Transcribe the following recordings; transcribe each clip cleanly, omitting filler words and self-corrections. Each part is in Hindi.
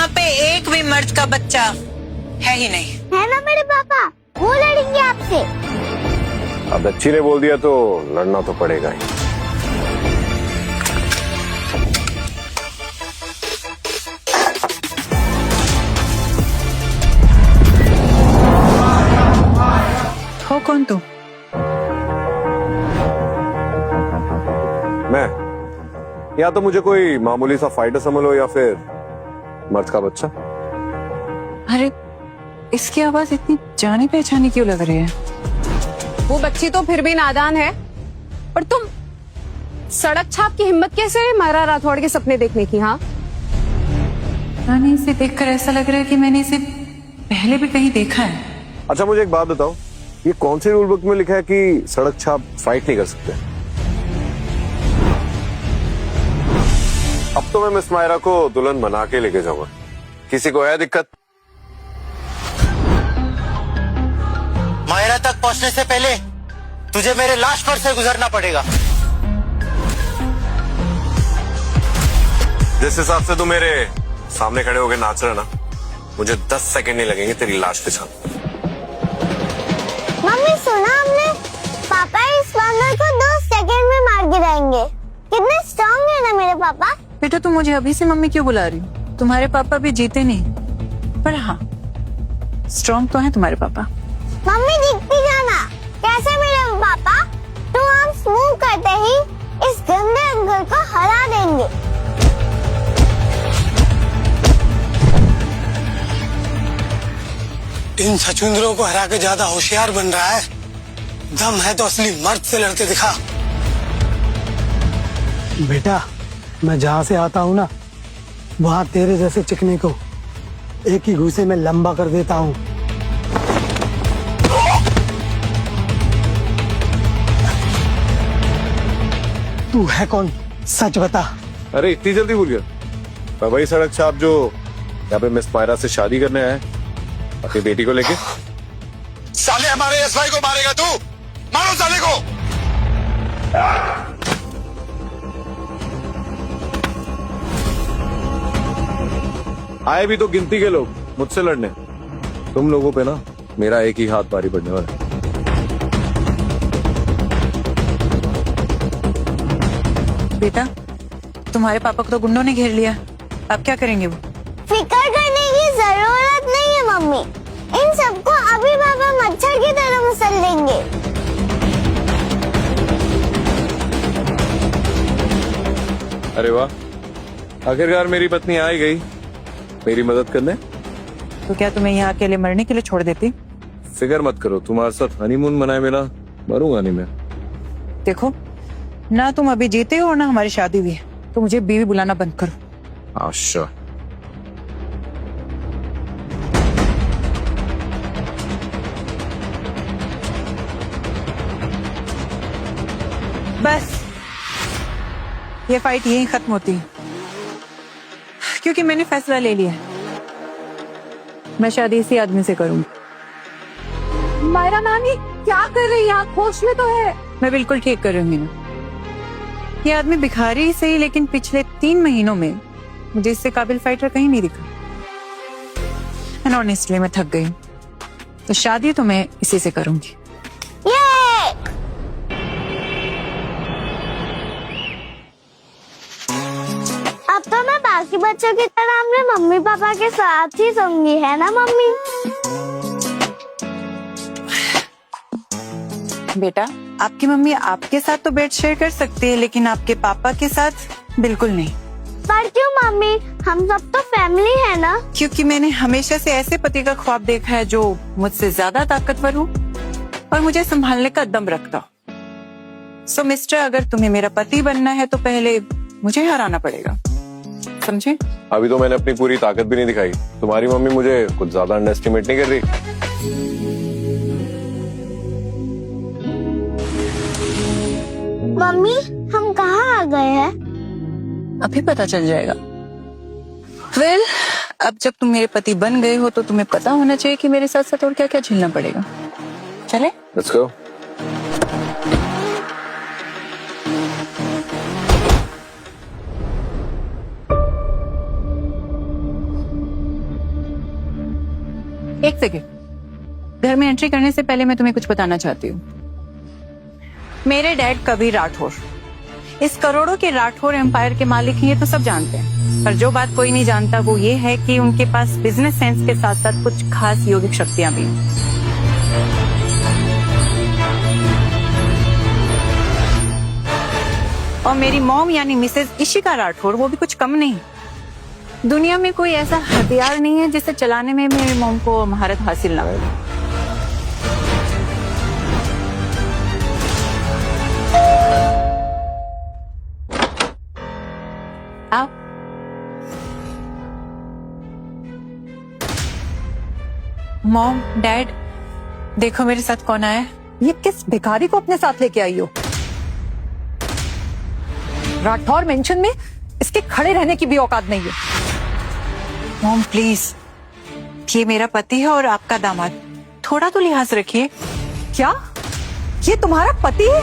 यहाँ पे एक भी मर्द का बच्चा है ही नहीं। है ना मेरे पापा, वो लड़ेंगे आपसे। अब बच्ची ने बोल दिया तो लड़ना तो पड़ेगा ही। हो कौन तू? मैं या तो मुझे कोई मामूली सा फाइटर समझ लो या फिर मर्द का बच्चा। अरे इसकी आवाज इतनी जानी पहचानी क्यों लग रही है? वो बच्ची तो फिर भी नादान है, पर तुम सड़क छाप की हिम्मत कैसे है मारा राठौड़ के सपने देखने की? हाँ, मैंने इसे देखकर ऐसा लग रहा है कि मैंने इसे पहले भी कहीं देखा है। अच्छा मुझे एक बात बताओ, ये कौन से रूल बुक में लिखा है कि सड़क छाप फाइट नहीं कर सकते? अब तो मैं मिस मायरा को दुल्हन बना के लेके जाऊंगा। किसी को है दिक्कत? मायरा तक पहुंचने से पहले तुझे मेरे लाश पर से गुजरना पड़ेगा। जिस हिसाब से तू मेरे सामने खड़े होके नाच रहा ना, मुझे 10 सेकंड नहीं लगेंगे तेरी लाश पे छाप। मम्मी सुना हमने, पापा इस बंदर को 2 सेकंड में मार गिराएंगे। कितने स्ट्रांग है ना मेरे पापा। बेटा तुम मुझे अभी से मम्मी क्यों बुला रही हो? तुम्हारे पापा भी जीते नहीं, पर हाँ स्ट्रॉन्ग तो है तुम्हारे पापा। मम्मी दिखती जाना कैसे मेरे पापा 2 आर्म्स मूव करते ही इस गंदे अंकल को हरा देंगे। इन छछूंदरों को हरा के ज्यादा होशियार बन रहा है। दम है तो असली मर्द से लड़के दिखा। बेटा मैं जहाँ से आता हूँ ना, वहाँ तेरे जैसे चिकने को एक ही घूसे में लंबा कर देता हूँ। तू है कौन, सच बता। अरे इतनी जल्दी भूल गया? मैं वही सड़क छाप जो यहाँ पे मिस मायरा से शादी करने आया है अपनी बेटी को लेके। साले हमारे एसआई को मारेगा तू? मारो साले को। आए भी तो गिनती के लोग मुझसे लड़ने। तुम लोगों पे ना मेरा एक ही हाथ भारी पड़ने वाला है। बेटा तुम्हारे पापा को तो गुंडों ने घेर लिया, अब क्या करेंगे वो? फिक्र करने की जरूरत नहीं है मम्मी, इन सबको अभी पापा मच्छर की तरह मसल देंगे। अरे वाह, आखिरकार मेरी पत्नी आ ही गई मेरी मदद करने। तो क्या तुम्हें यहाँ अकेले मरने के लिए छोड़ देती? फिक्र मत करो, तुम्हारे साथ हनीमून मनाए बिना मरूंगा नहीं मैं। देखो ना तुम अभी जीते हो और ना हमारी शादी हुई है, तो मुझे बीवी बुलाना बंद करो। अच्छा बस ये फाइट यहीं खत्म होती है, क्योंकि मैंने फैसला ले लिया है, मैं शादी इसी आदमी से करूंगी। मायरा नानी क्या कर रही है? यहाँ होश में तो है। मैं बिल्कुल ठीक कर रही हूँ। ये आदमी भिखारी ही सही, लेकिन पिछले 3 महीनों में मुझे इससे काबिल फाइटर कहीं नहीं दिखा। एंड ऑनेस्टली मैं थक गई हूँ, तो शादी तो मैं इसी से करूंगी। ये अब तो मैं बाकी बच्चों की तरह अपने मम्मी पापा के साथ ही सोऊंगी, है ना मम्मी? बेटा आपकी मम्मी आपके साथ तो बेड शेयर कर सकती है, लेकिन आपके पापा के साथ बिल्कुल नहीं। पर क्यों मम्मी, हम सब तो फैमिली है ना। क्योंकि मैंने हमेशा से ऐसे पति का ख्वाब देखा है जो मुझसे ज्यादा ताकतवर हो और मुझे संभालने का दम रखता हो। सो मिस्टर, अगर तुम्हें मेरा पति बनना है तो पहले मुझे हराना पड़ेगा, समझे? अभी तो मैंने अपनी पूरी ताकत भी नहीं दिखाई। तुम्हारी मम्मी मुझे कुछ ज्यादा अंडर एस्टिमेट नहीं कर रही। मम्मी हम कहाँ आ गए हैं? अभी पता चल जाएगा। वेल, अब जब तुम मेरे पति बन गए हो तो तुम्हें पता होना चाहिए कि मेरे साथ साथ और क्या क्या झेलना पड़ेगा। चले? Let's go. एक सेकेंड, घर में एंट्री करने से पहले मैं तुम्हें कुछ बताना चाहती हूँ। मेरे डैड कबीर राठौर इस करोड़ों के राठौर एम्पायर के मालिक हैं, ये तो सब जानते हैं। पर जो बात कोई नहीं जानता वो ये है कि उनके पास बिजनेस सेंस के साथ साथ कुछ खास योगिक शक्तियां भी हैं। और मेरी मॉम यानी मिसेज इशिका राठौर वो भी कुछ कम नहीं। दुनिया में कोई ऐसा हथियार नहीं है जिसे चलाने में मेरी मॉम को महारत हासिल ना हो। आओ। मॉम, डैड, देखो मेरे साथ कौन आया है। ये किस भिखारी को अपने साथ लेके आई हो? राठौर मेंशन में इसके खड़े रहने की भी औकात नहीं है। मॉम प्लीज, ये मेरा पति है और आपका दामाद, थोड़ा तो लिहाज रखिए। क्या ये तुम्हारा पति है?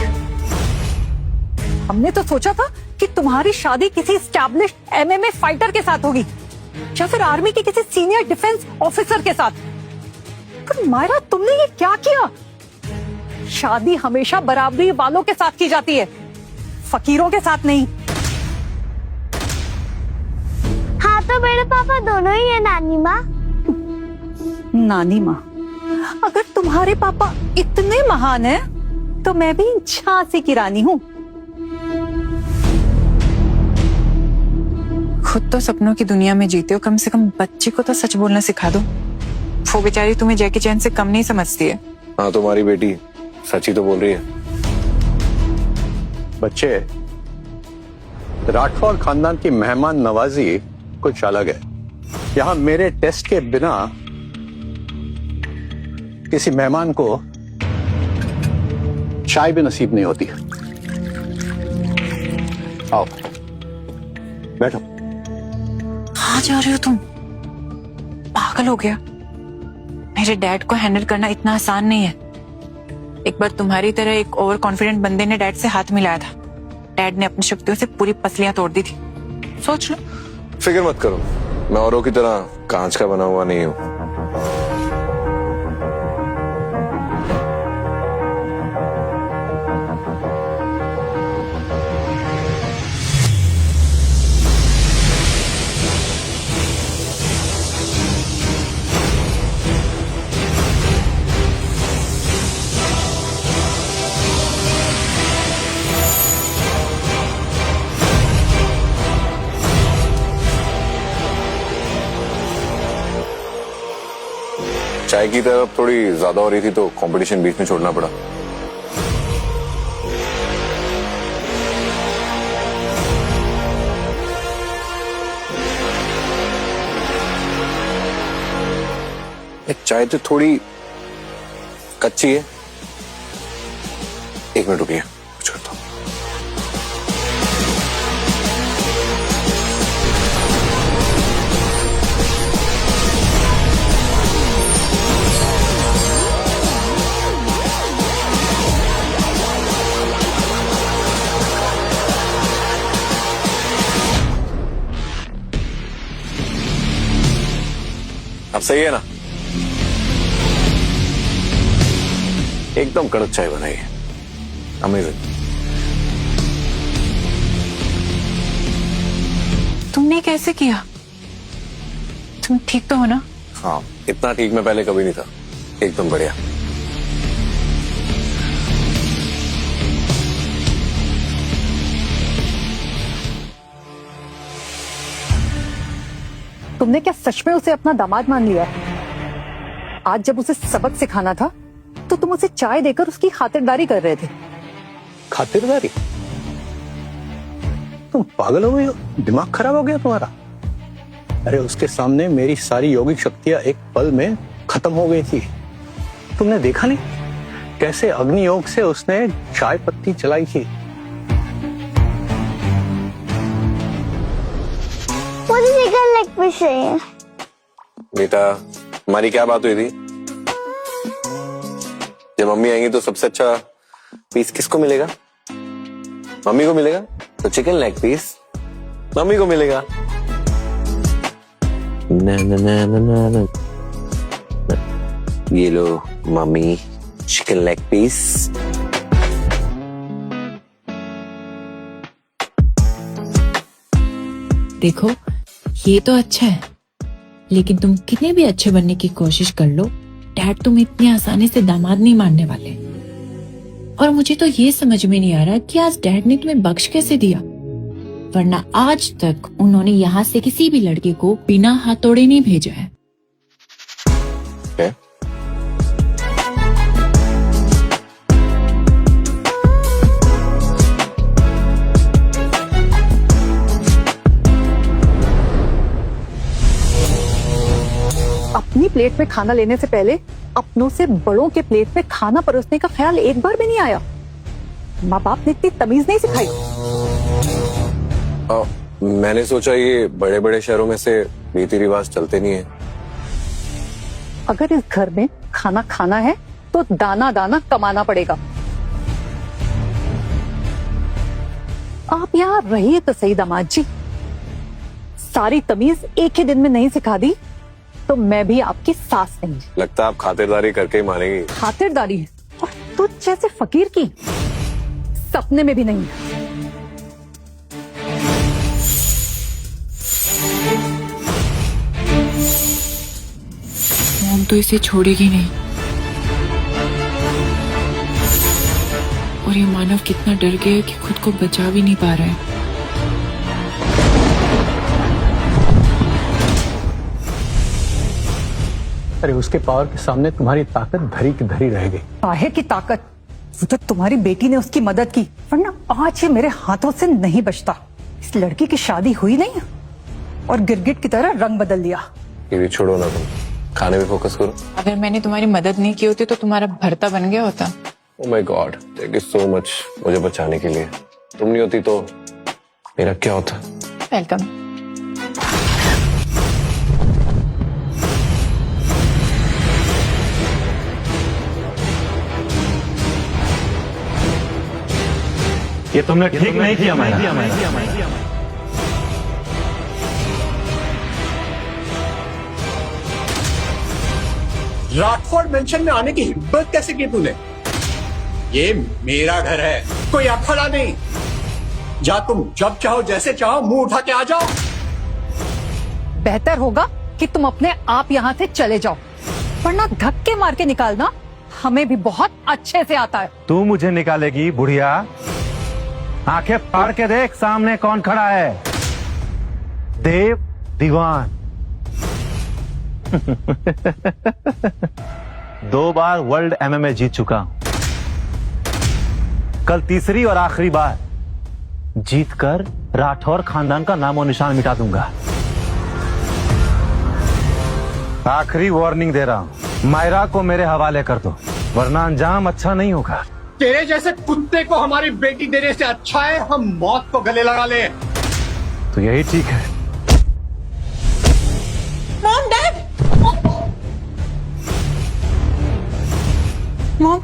हमने तो सोचा था कि तुम्हारी शादी किसी एस्टैब्लिश्ड एमएमए फाइटर के साथ होगी या फिर आर्मी के किसी सीनियर डिफेंस ऑफिसर के साथ। पर मायरा, तुमने ये क्या किया? शादी हमेशा बराबरी वालों के साथ की जाती है, फकीरों के साथ नहीं। हाँ तो मेरे पापा दोनों ही है नानी माँ। नानी माँ, अगर तुम्हारे पापा इतने महान हैं, तो मैं भी झांसी की रानी हूँ। खुद तो सपनों की दुनिया में जीते हो, कम से कम बच्चे को तो सच बोलना सिखा दो। वो बेचारी तुम्हें जैकी चैन से कम नहीं समझती है। हाँ, तुम्हारी बेटी सच ही तो बोल रही है। बच्चे, राठौर खानदान की मेहमान नवाजी कुछ अलग है। यहां मेरे टेस्ट के बिना किसी मेहमान को चाय भी नसीब नहीं होती। आओ बैठो। कहाँ जा रहे हो तुम? पागल हो गया? मेरे डैड को हैंडल करना इतना आसान नहीं है। एक बार तुम्हारी तरह एक ओवर कॉन्फिडेंट बंदे ने डैड से हाथ मिलाया था। डैड ने अपनी शक्तियों से पूरी पसलियां तोड़ दी थी। सोच लो। फिक्र मत करो, मैं औरों की तरह कांच का बना हुआ नहीं हूं। चाय की तरफ थोड़ी ज्यादा हो रही थी तो कंपटीशन बीच में छोड़ना पड़ा। चाय तो थोड़ी कच्ची है। एक मिनट रुकिए, कुछ करता हूं। अब सही है ना? एकदम कड़क चाय बनाई है, अमेजिंग। तुमने कैसे किया? तुम ठीक तो हो ना? हाँ, इतना ठीक मैं पहले कभी नहीं था। एकदम बढ़िया। तुमने क्या सच में उसे अपना दामाद मान लिया? आज जब उसे सबक सिखाना था तो तुम उसे चाय देकर उसकी खातिरदारी कर रहे थे। खातिरदारी? तुम पागल हो गई हो? दिमाग खराब हो गया तुम्हारा? अरे उसके सामने मेरी सारी यौगिक शक्तियां एक पल में खत्म हो गई थी। तुमने देखा नहीं कैसे अग्नि योग से उसने चाय पत्ती चलाई थी? मुझे चिकन लेग पीस चाहिए। बेटा, हमारी क्या बात हुई थी? जब मम्मी आएंगी तो सबसे अच्छा पीस किसको मिलेगा? मम्मी को मिलेगा। तो चिकन लेग पीस मम्मी को मिलेगा। ना ना ना ना ना। ये लो मम्मी, चिकन लेग पीस। देखो ये तो अच्छा है, लेकिन तुम कितने भी अच्छे बनने की कोशिश कर लो, डैड तुम इतनी आसानी से दामाद नहीं मानने वाले। और मुझे तो ये समझ में नहीं आ रहा कि आज डैड ने तुम्हें बख्श कैसे दिया, वरना आज तक उन्होंने यहाँ से किसी भी लड़के को बिना हथौड़े नहीं भेजा है। अपनी प्लेट में खाना लेने से पहले अपनों से बड़ों के प्लेट में खाना परोसने का ख्याल एक बार भी नहीं आया। माँ बाप ने इतनी तमीज नहीं सिखाई। मैंने सोचा ये बड़े बड़े शहरों में से रीति रिवाज चलते नहीं है। अगर इस घर में खाना खाना है तो दाना दाना कमाना पड़ेगा। आप यहाँ रहिए तो सही दामाद जी, सारी तमीज एक ही दिन में नहीं सिखा दी तो मैं भी आपकी सास नहीं। लगता है आप खातिरदारी करके ही मानेंगी। खातिरदारी और तुझ जैसे फकीर की सपने में भी नहीं। मॉम तो इसे छोड़ेगी नहीं, और ये मानव कितना डर गया कि खुद को बचा भी नहीं पा रहा है। अरे उसके पावर के सामने तुम्हारी ताकत धरी की धरी रह गई। काहे की ताकत? वो तो तुम्हारी बेटी ने उसकी मदद की, वरना आज ये मेरे हाथों से नहीं बचता। इस लड़की की शादी हुई नहीं और गिरगिट की तरह रंग बदल दिया। ये भी छोड़ो ना, तुम खाने पे फोकस करो। अगर मैंने तुम्हारी मदद नहीं की होती तो तुम्हारा भरता बन गया होता। Oh my God, thank you so much मुझे बचाने के लिए। तुम नहीं होती तो मेरा क्या होता। वेलकम। ये तुमने ठीक नहीं किया मैंने। राठौड़ मेंशन में आने की हिम्मत कैसे की तूने? ये मेरा घर है, कोई अखाड़ा नहीं। जा तुम जब चाहो जैसे चाहो मुंह उठा के आ जाओ। बेहतर होगा कि तुम अपने आप यहाँ से चले जाओ, वरना धक्के मार के निकालना हमें भी बहुत अच्छे से आता है। तू मुझे निकालेगी बुढ़िया? आंखें फाड़ के देख सामने कौन खड़ा है। देव दीवान। 2 बार वर्ल्ड MMA जीत चुका हूं। कल तीसरी और आखिरी बार जीतकर राठौर खानदान का नामो निशान मिटा दूंगा। आखिरी वार्निंग दे रहा हूं, मायरा को मेरे हवाले कर दो, वरना अंजाम अच्छा नहीं होगा। तेरे जैसे कुत्ते को हमारी बेटी देने से अच्छा है हम मौत को गले लगा ले। तो यही ठीक है। मॉम, डैड, मॉम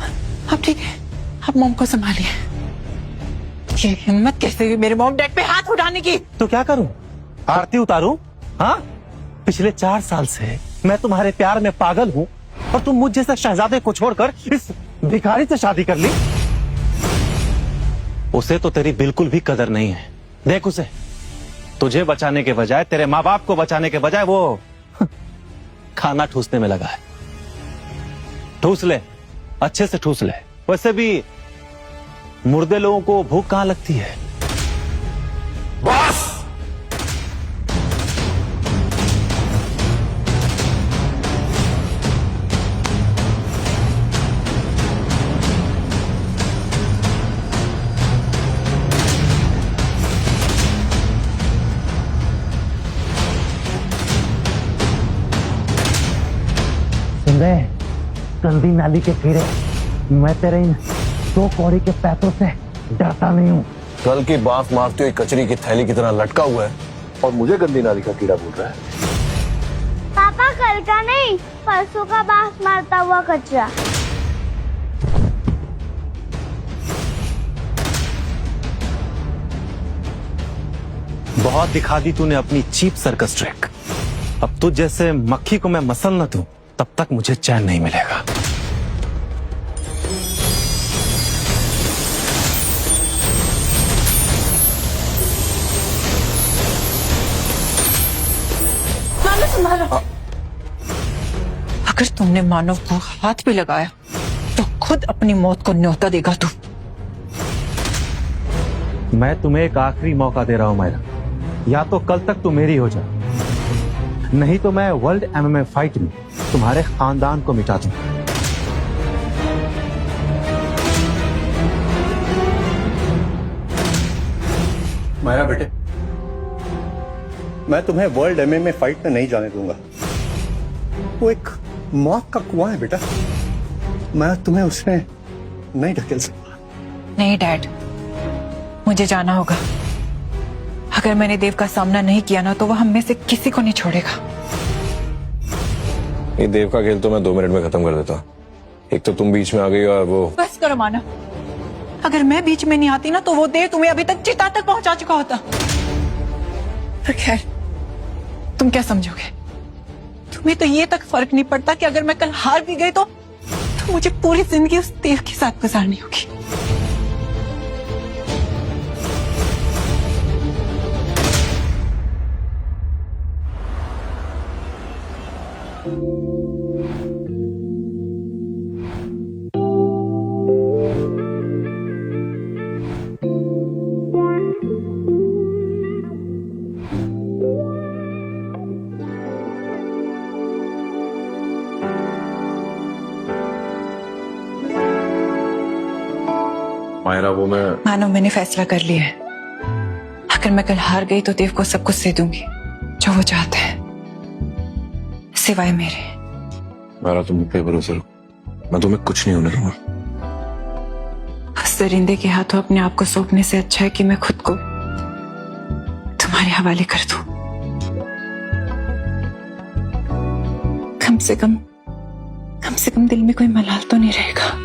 आप ठीक है? आप मॉम को संभालिए। ये हिम्मत कैसे हुई मेरे मॉम डैड पे हाथ उठाने की? तो क्या करूं? आरती उतारूं? हाँ, पिछले 4 साल से मैं तुम्हारे प्यार में पागल हूं और तुम मुझ जैसे शहजादे को छोड़कर इस भिखारी से शादी कर ली। उसे तो तेरी बिल्कुल भी कदर नहीं है। देख उसे, तुझे बचाने के बजाय, तेरे माँ बाप को बचाने के बजाय वो खाना ठूसने में लगा है। ठूस ले, अच्छे से ठूस ले। वैसे भी मुर्दे लोगों को भूख कहां लगती है। बस गंदी नाली के कीड़े, मैं तेरे इन 2 कौड़ी के पैसों से डरता नहीं हूँ। कल की बात मारती हुई कचरी की थैली की तरह लटका हुआ है और मुझे गंदी नाली का कीड़ा बोल रहा है। पापा कल का नहीं, परसों का बांस मारता हुआ कचरा। बहुत दिखा दी तूने अपनी चीप सर्कस ट्रिक। अब तुझ जैसे मक्खी को मैं मसल न दूं तब तक मुझे चैन नहीं मिलेगा। संभालो। अगर तुमने मानव को हाथ भी लगाया तो खुद अपनी मौत को न्योता देगा तू। मैं तुम्हें एक आखिरी मौका दे रहा हूं मायरा, या तो कल तक तू मेरी हो जा, नहीं तो मैं वर्ल्ड MMA फाइट में तुम्हारे खानदान को मिटा दूंगा। मायरा बेटे, मैं तुम्हें वर्ल्ड MMA फाइट में नहीं जाने दूंगा। वो एक मौत का कुआं है बेटा, मैं तुम्हें उसमें नहीं ढकेल सकता। नहीं डैड, मुझे जाना होगा। अगर मैंने देव का सामना नहीं किया ना तो वह हम में से किसी को नहीं छोड़ेगा। ये देव का खेल तो मैं 2 मिनट में खत्म कर देता। एक तो तुम बीच में आ गई और वो। बस करो मानव, अगर मैं बीच में नहीं आती ना तो वो देव तुम्हें अभी तक चिता तक पहुंचा चुका होता। पर खैर, तुम क्या समझोगे? तुम्हें तो ये तक फर्क नहीं पड़ता कि अगर मैं कल हार भी गई तो मुझे पूरी जिंदगी उस देव के साथ गुजारनी होगी। मायरा, वो मैं मानो मैंने फैसला कर लिया है। अगर मैं कल हार गई तो देव को सब कुछ दे दूंगी जो वो चाहते हैं, सिवाय मेरे। मायरा, तुम पे भरोसा रखो, मैं तुम्हें कुछ नहीं होने दूंगा। उस दरिंदे के हाथों अपने आप को सौंपने से अच्छा है कि मैं खुद को तुम्हारे हवाले कर दूं। कम से कम दिल में कोई मलाल तो नहीं रहेगा।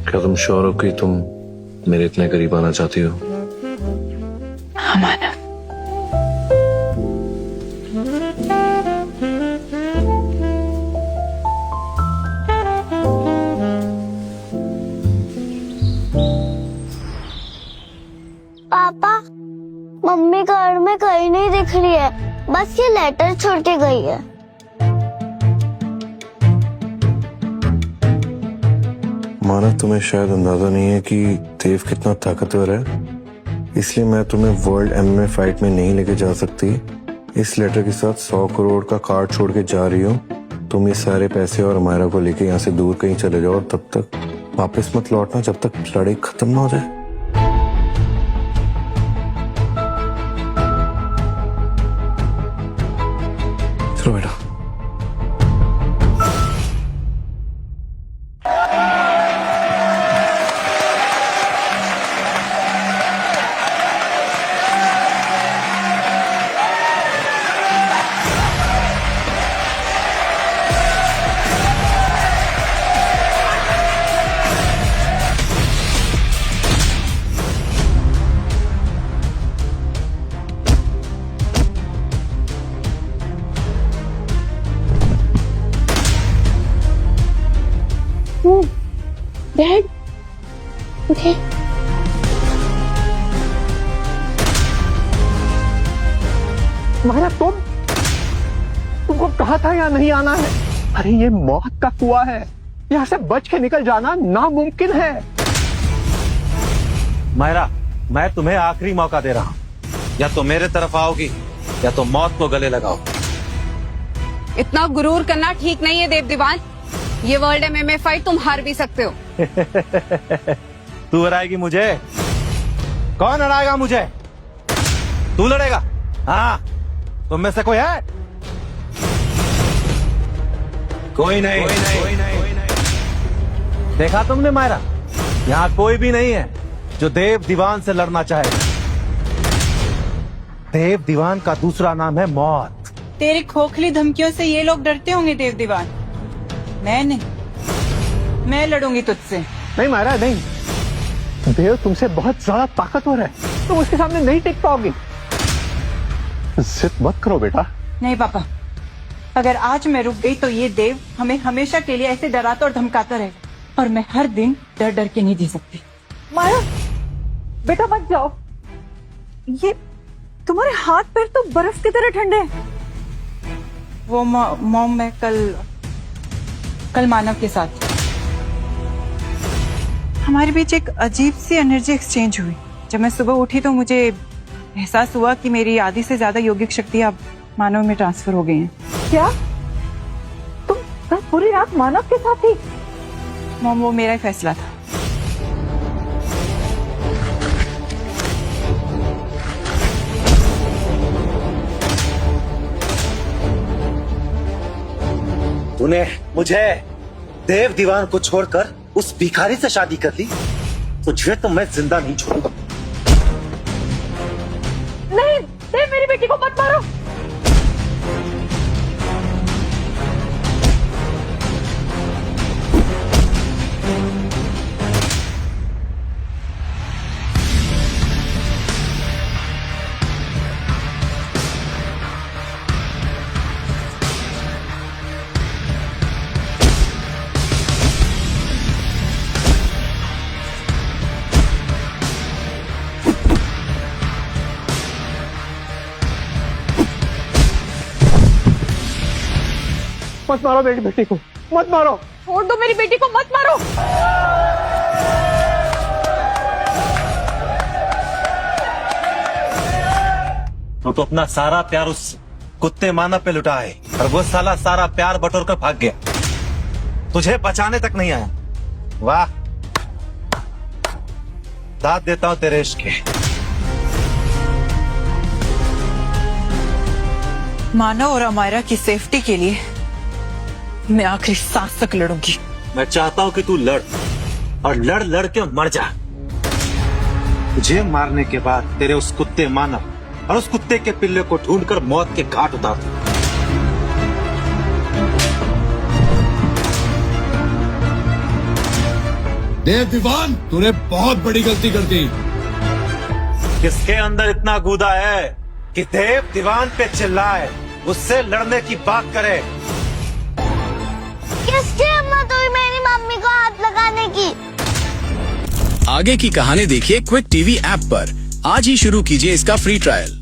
क्या तुम श्योर हो कि तुम मेरे इतने करीब आना चाहती हो? हाँ मानव। पापा, मम्मी घर में कहीं नहीं दिख रही है, बस ये लेटर छोड़ के गई है। मानव, तुम्हें शायद अंदाजा नहीं है कि देव कितना ताकतवर है, इसलिए मैं तुम्हें वर्ल्ड MMA फाइट में नहीं लेके जा सकती। इस लेटर के साथ 100 करोड़ का कार्ड छोड़ के जा रही हूँ। तुम ये सारे पैसे और मायरा को लेके यहाँ से दूर कहीं चले जाओ और तब तक वापस मत लौटना जब तक लड़ाई खत्म ना हो जाए। चलो बेटा। डैड, उठे। मायरा, तुमको कहा था यहाँ नहीं आना है। अरे ये मौत का कुआं है, यहाँ से बच के निकल जाना नामुमकिन है। मायरा, मैं तुम्हें आखिरी मौका दे रहा हूं, या तो मेरे तरफ आओगी या तो मौत को गले लगाओ। इतना गुरूर करना ठीक नहीं है देव दीवान। ये वर्ल्ड MMA फाइट तुम हार भी सकते हो। तू हराएगी मुझे? कौन हराएगा मुझे? तू लड़ेगा? हाँ, तुम में से कोई है? कोई नहीं। देखा तुमने मायरा, यहाँ कोई भी नहीं है जो देव दीवान से लड़ना चाहे। देव दीवान का दूसरा नाम है मौत। तेरी खोखली धमकियों से ये लोग डरते होंगे देव दीवान, मैं नहीं। मैं लड़ूंगी तुझसे। नहीं महाराज नहीं, देव तुमसे बहुत ज्यादा ताकतवर है, तुम उसके सामने नहीं टिक पाओगी। जिद मत करो बेटा। नहीं पापा, अगर आज मैं रुक गई तो ये देव हमें हमेशा के लिए ऐसे डराता और धमकाता रहेगा, और मैं हर दिन डर डर के नहीं जी सकती। माया बेटा मत जाओ, ये तुम्हारे हाथ पैर तो बर्फ की तरह ठंडे हैं। वो मॉम मैं कल मानव के साथ हमारे बीच एक अजीब सी एनर्जी एक्सचेंज हुई। जब मैं सुबह उठी तो मुझे एहसास हुआ कि मेरी आधी से ज्यादा यौगिक शक्तियां अब मानव में ट्रांसफर हो गई हैं। क्या तुम कल पूरी रात मानव के साथ थी? मॉम वो मेरा ही फैसला था। तूने मुझे देव दीवान को छोड़कर उस भिखारी से शादी कर ली, तुझे तो मैं जिंदा नहीं छोड़ूंगा। नहीं देव, मेरी बेटी को मत मारो। मत मारो मेरी बेटी को, मत मारो। छोड़ दो मेरी बेटी को, मत मारो। तो अपना सारा प्यार उस कुत्ते मानव पे लुटा है, और वो साला सारा प्यार बटोर कर भाग गया, तुझे बचाने तक नहीं आया। वाह, दाद देता हूं तेरे इश्क के। मानव और अमायरा की सेफ्टी के लिए मैं आखिरी सांस तक लड़ूंगी। मैं चाहता हूं कि तू लड़, और लड़ लड़ के मर जा। तुझे मारने के बाद तेरे उस कुत्ते मानव और उस कुत्ते के पिल्ले को ढूंढकर मौत के घाट उतार दूं। देव दीवान, तूने बहुत बड़ी गलती कर दी। किसके अंदर इतना गूदा है कि देव दीवान पे चिल्लाए, उससे लड़ने की बात करे? किसकी हिम्मत हुई मेरी मम्मी को हाथ लगाने की? आगे की कहानी देखिए क्विक टीवी ऐप पर। आज ही शुरू कीजिए इसका फ्री ट्रायल।